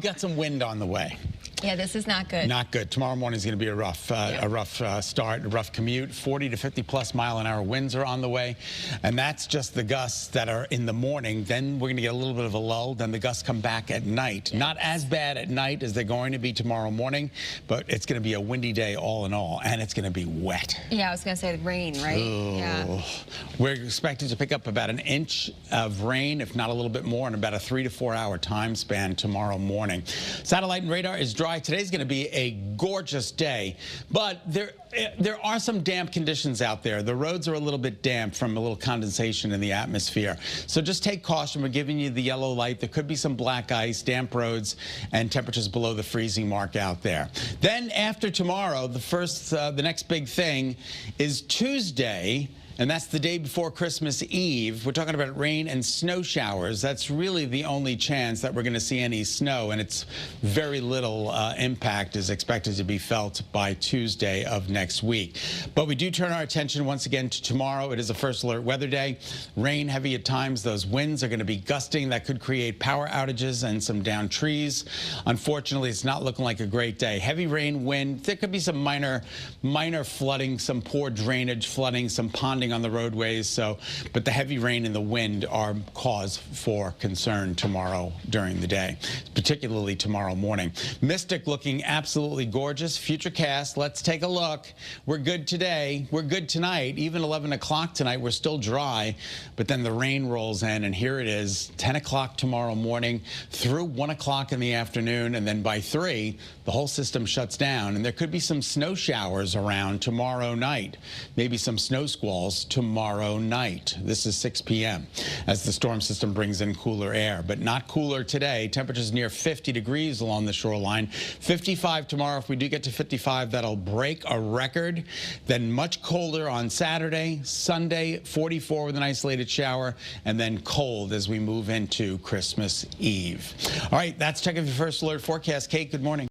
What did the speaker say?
Got some wind on the way. Yeah, this is not good. Not good. Tomorrow morning is going to be a rough start, a rough commute. 40 to 50 plus mile-an-hour winds are on the way, and that's just the gusts that are in the morning. Then we're going to get a little bit of a lull. Then the gusts come back at night. Not as bad at night as they're going to be tomorrow morning, but it's going to be a windy day all in all, and it's going to be wet. Yeah, I was going to say the rain, right? Oh. Yeah. We're expected to pick up about an inch of rain, if not a little bit more, in about a 3 to 4 hour time span tomorrow morning. Satellite and radar is dry. Today's going to be a gorgeous day, but there are some damp conditions out there. The roads are a little bit damp from a little condensation in the atmosphere. So just take caution. We're giving you the yellow light. There could be some black ice, damp roads, and temperatures below the freezing mark out there. Then after tomorrow, the next big thing is Tuesday. And that's the day before Christmas Eve. We're talking about rain and snow showers. That's really the only chance that we're going to see any snow, and it's very little impact is expected to be felt by Tuesday of next week. But we do turn our attention once again to tomorrow. It is a first alert weather day. Rain heavy at times. Those winds are going to be gusting. That could create power outages and some downed trees. Unfortunately, it's not looking like a great day. Heavy rain, wind. There could be some minor flooding, some poor drainage flooding, some ponding on the roadways, but the heavy rain and the wind are cause for concern tomorrow during the day, particularly tomorrow morning. Mystic looking absolutely gorgeous. Futurecast, let's take a look. We're good today. We're good tonight. Even 11 o'clock tonight, we're still dry, but then the rain rolls in, and here it is, 10 o'clock tomorrow morning through 1 o'clock in the afternoon, and then by 3, the whole system shuts down, and there could be some snow showers around tomorrow night, maybe some snow squalls tomorrow night. This is 6 p.m. as the storm system brings in cooler air, but not cooler today. Temperatures near 50 degrees along the shoreline. 55 tomorrow. If we do get to 55, that'll break a record. Then much colder on Saturday. Sunday, 44 with an isolated shower, and then cold as we move into Christmas Eve. All right, that's Check of Your First Alert forecast. Kate, good morning.